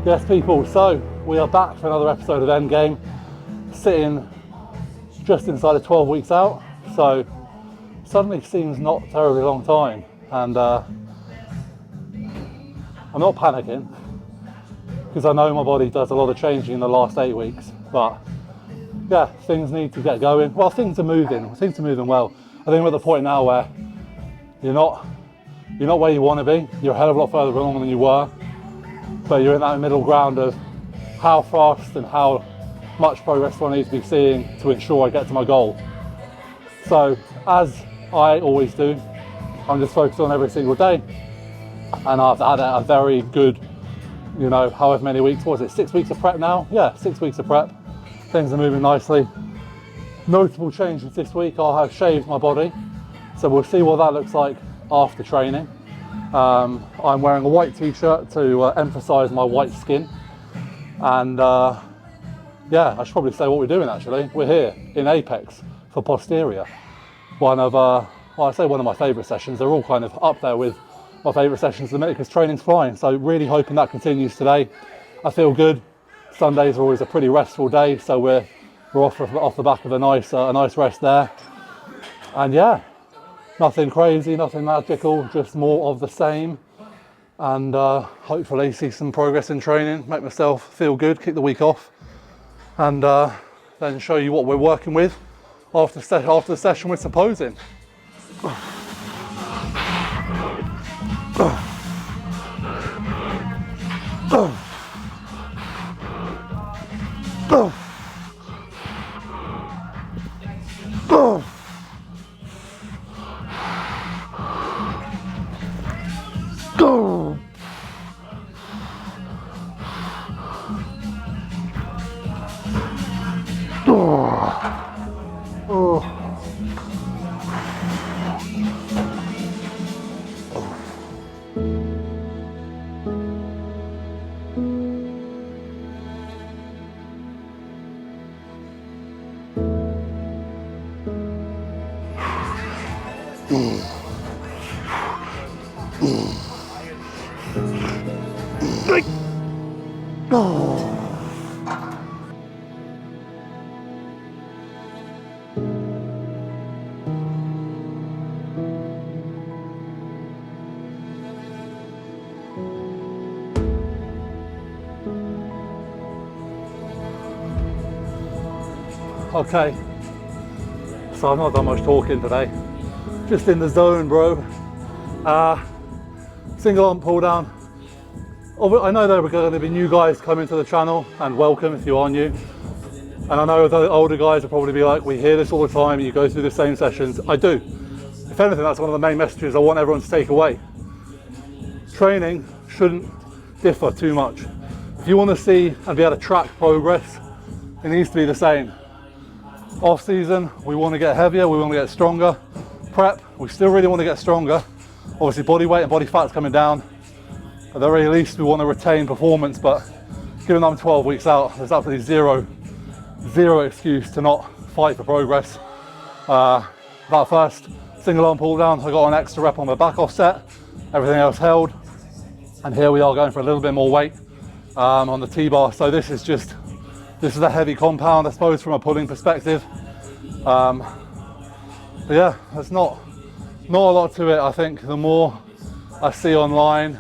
Yes, people, so we are back for another episode of Endgame, sitting just inside of 12 weeks out, so suddenly seems not a terribly long time, and I'm not panicking, because I know my body does a lot of changing in the last 8 weeks, but yeah, things need to get going. Well, things are moving well. I think we're at the point now where you're not where you want to be, you're a hell of a lot further along than you were, but you're in that middle ground of how fast and how much progress do I need to be seeing to ensure I get to my goal. So, as I always do, I'm just focused on every single day, and I've had a very good, however many weeks, what was it, 6 weeks of prep now? Yeah, 6 weeks of prep. Things are moving nicely. Notable changes this week, I have shaved my body, so we'll see what that looks like after training. I'm wearing a white t-shirt to emphasize my white skin, and yeah, I should probably say what we're doing actually. We're here in Apex for posterior. One of my favourite sessions. They're all kind of up there with my favourite sessions at the minute because training's flying, so really hoping that continues today. I feel good. Sundays are always a pretty restful day, so we're off the back of a nice rest there. And yeah, nothing crazy, nothing magical, just more of the same. And hopefully see some progress in training, make myself feel good, kick the week off, and then show you what we're working with after the session with some posing. Okay, so I've not done much talking today, just in the zone, bro. Single arm pull down. I know there are going to be new guys coming to the channel, and welcome if you are new. And I know the older guys will probably be like, we hear this all the time, you go through the same sessions. I do. If anything, that's one of the main messages I want everyone to take away. Training shouldn't differ too much. If you want to see and be able to track progress, it needs to be the same. Off season, we want to get heavier, we want to get stronger. Prep, we still really want to get stronger. Obviously body weight and body fat's coming down. At the very least, we want to retain performance, but given I'm 12 weeks out, there's absolutely zero excuse to not fight for progress. That first single arm pull down, I got an extra rep on the back offset, everything else held. And here we are going for a little bit more weight on the T-bar. So this is a heavy compound, I suppose, from a pulling perspective. But yeah, there's not a lot to it. I think the more I see online,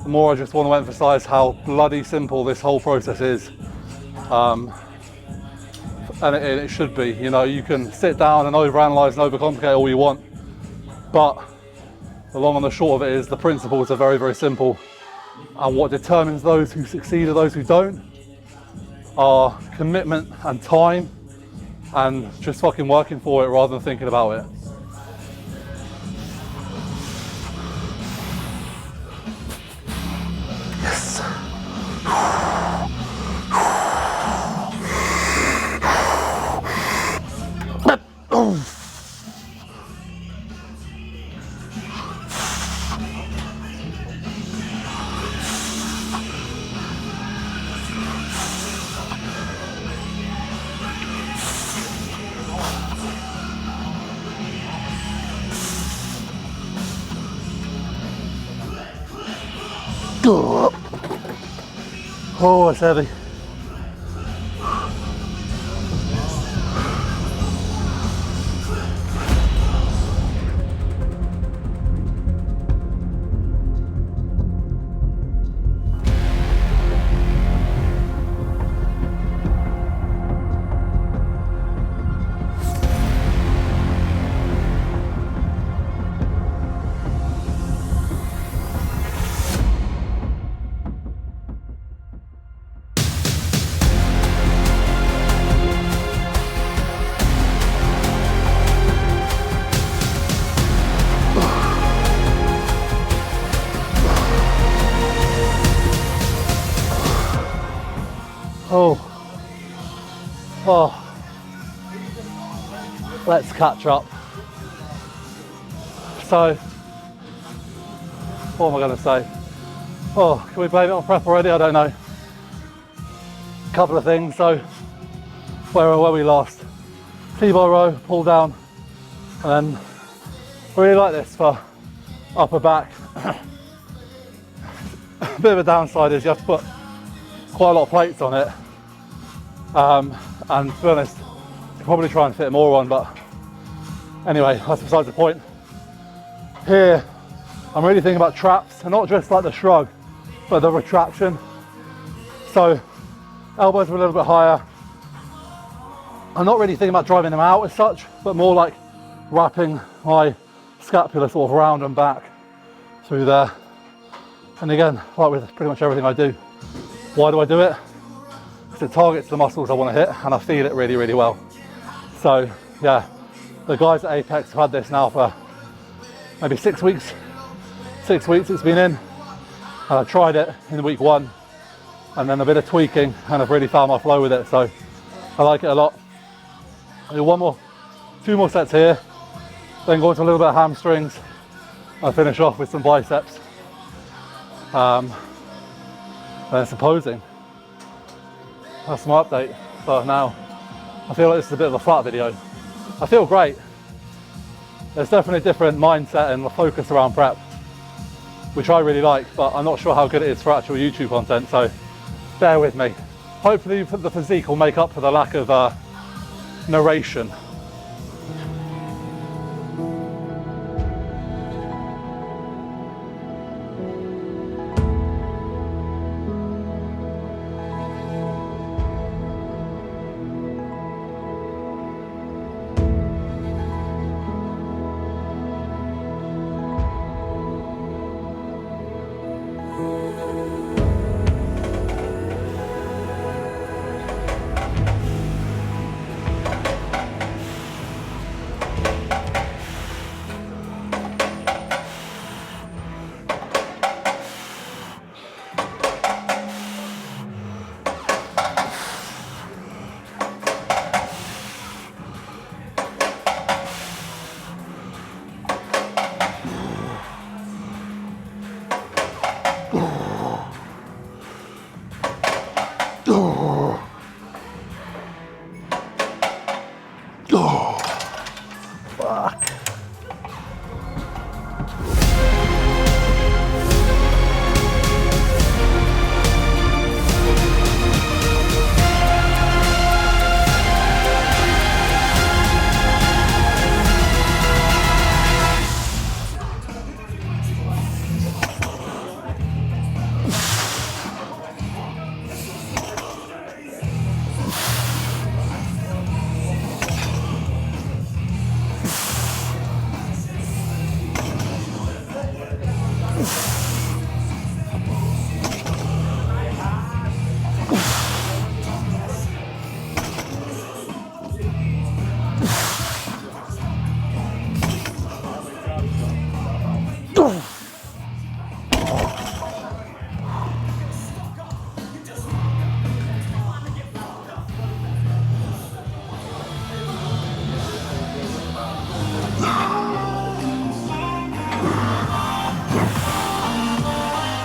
the more I just want to emphasize how bloody simple this whole process is. And it should be. You can sit down and overanalyze and overcomplicate all you want, but the long and the short of it is the principles are very, very simple. And what determines those who succeed and those who don't are commitment and time, and just fucking working for it rather than thinking about it. Yes. Oh, it's heavy. Oh, let's catch up. So, what am I going to say? Oh, can we blame it on prep already? I don't know. Couple of things. So, where were we last? T-bar row, pull down, and then I really like this for upper back. A bit of a downside is you have to put quite a lot of plates on it, and to be honest, I'll probably try and fit more on, but anyway, that's besides the point. Here, I'm really thinking about traps, and not just like the shrug, but the retraction. So, elbows are a little bit higher. I'm not really thinking about driving them out as such, but more like wrapping my scapula sort of round and back through there. And again, like with pretty much everything I do, why do I do it? Because it targets the muscles I want to hit, and I feel it really, really well. So yeah, the guys at Apex have had this now for maybe 6 weeks. 6 weeks it's been in, and I tried it in week 1, and then a bit of tweaking, and I've really found my flow with it. So I like it a lot. I'll do 2 more sets here, then go into a little bit of hamstrings, and finish off with some biceps. And some posing. That's my update for now. I feel like this is a bit of a flat video. I feel great. There's definitely a different mindset and focus around prep, which I really like, but I'm not sure how good it is for actual YouTube content, so bear with me. Hopefully the physique will make up for the lack of narration. Fuck.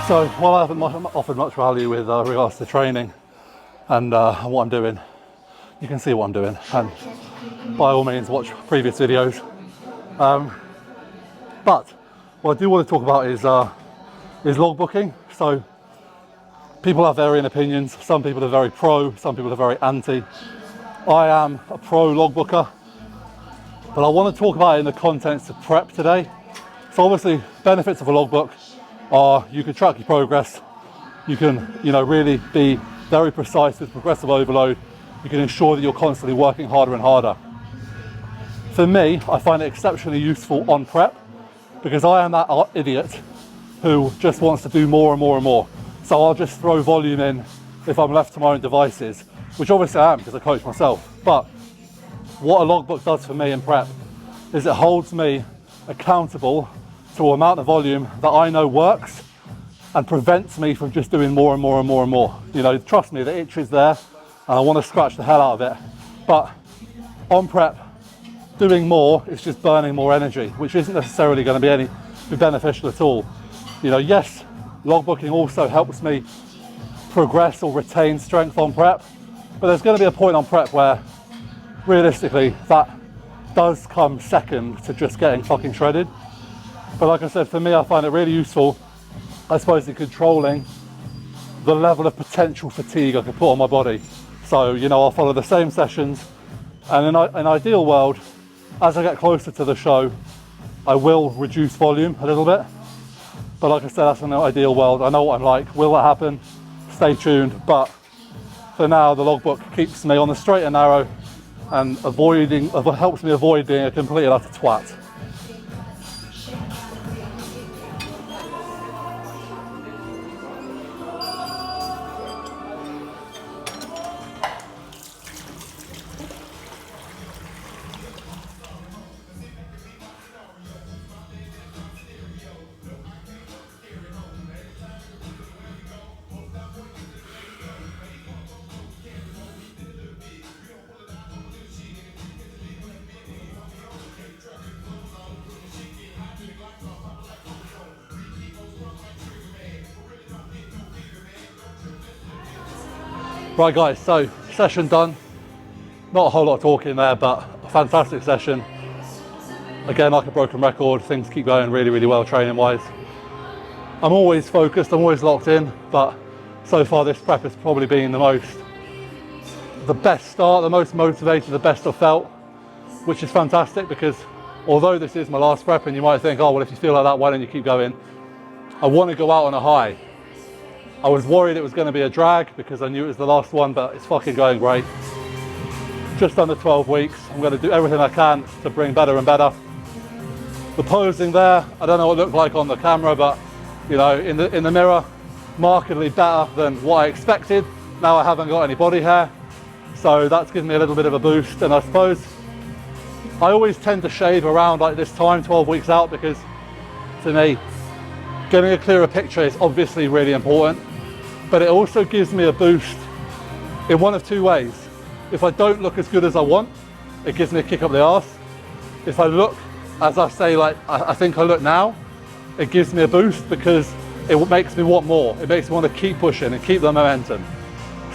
So while I haven't offered much value with regards to training and what I'm doing, you can see what I'm doing, and by all means watch previous videos. But what I do want to talk about is logbooking. So People have varying opinions. Some people are very pro, some people are very anti. I am a pro logbooker, but I want to talk about it in the context of prep today. So obviously, benefits of a logbook are you can track your progress, you can, really be very precise with progressive overload, you can ensure that you're constantly working harder and harder. For me, I find it exceptionally useful on prep because I am that idiot who just wants to do more and more and more. So I'll just throw volume in if I'm left to my own devices, which obviously I am because I coach myself. But what a logbook does for me in prep is it holds me accountable to an amount of volume that I know works and prevents me from just doing more and more and more and more. Trust me, the itch is there and I want to scratch the hell out of it. But on prep, doing more is just burning more energy, which isn't necessarily going to be beneficial at all. Yes, logbooking also helps me progress or retain strength on prep, but there's going to be a point on prep where realistically that does come second to just getting fucking shredded. But like I said, for me, I find it really useful, I suppose, in controlling the level of potential fatigue I can put on my body. So, I'll follow the same sessions, and in an ideal world, as I get closer to the show, I will reduce volume a little bit. But like I said, that's an ideal world. I know what I'm like. Will that happen? Stay tuned. But for now, the logbook keeps me on the straight and narrow and helps me avoid being a complete and utter twat. Right guys, so session done. Not a whole lot of talking there, but a fantastic session. Again, like a broken record, things keep going really, really well training wise. I'm always focused, I'm always locked in, but so far this prep has probably been the best start, the most motivated, the best I've felt, which is fantastic because although this is my last prep and you might think, oh, well, if you feel like that, why don't you keep going? I want to go out on a high. I was worried it was going to be a drag because I knew it was the last one, but it's fucking going great. Just under 12 weeks. I'm going to do everything I can to bring better and better. The posing there, I don't know what it looked like on the camera, but in the mirror, markedly better than what I expected. Now I haven't got any body hair, so that's given me a little bit of a boost. And I suppose I always tend to shave around like this time, 12 weeks out, because to me, getting a clearer picture is obviously really important. But it also gives me a boost in one of two ways. If I don't look as good as I want, it gives me a kick up the arse. If I look, as I say, like I think I look now, it gives me a boost because it makes me want more. It makes me want to keep pushing and keep the momentum.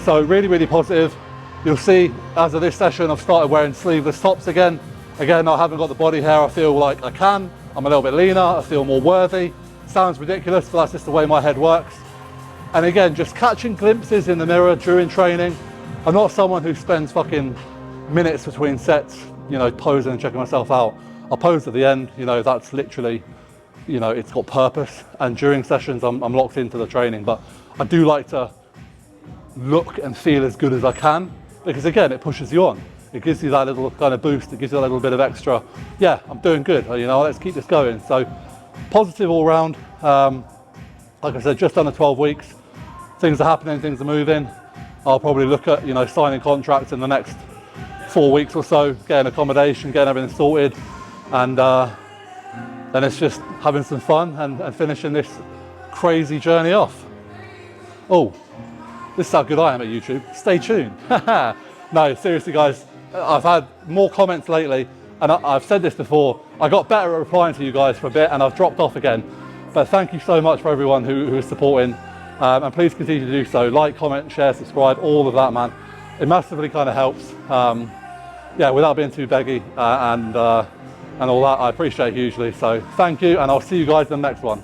So really, really positive. You'll see as of this session, I've started wearing sleeveless tops again. Again, I haven't got the body hair I feel like I can. I'm a little bit leaner, I feel more worthy. Sounds ridiculous, but that's just the way my head works. And again, just catching glimpses in the mirror during training. I'm not someone who spends fucking minutes between sets, posing and checking myself out. I'll pose at the end, that's literally, it's got purpose. And during sessions, I'm locked into the training, but I do like to look and feel as good as I can because again, it pushes you on. It gives you that little kind of boost. It gives you a little bit of extra, yeah, I'm doing good. Let's keep this going. So positive all round. Like I said, just under 12 weeks. Things are happening, things are moving. I'll probably look at, signing contracts in the next 4 weeks or so, getting accommodation, getting everything sorted. And then it's just having some fun and finishing this crazy journey off. Oh, this is how good I am at YouTube. Stay tuned. No, seriously guys, I've had more comments lately and I've said this before. I got better at replying to you guys for a bit and I've dropped off again. But thank you so much for everyone who is supporting. And please continue to do so. Like, comment, share, subscribe, all of that, man. It massively kind of helps. Yeah, without being too beggy and all that, I appreciate it hugely. So thank you, and I'll see you guys in the next one.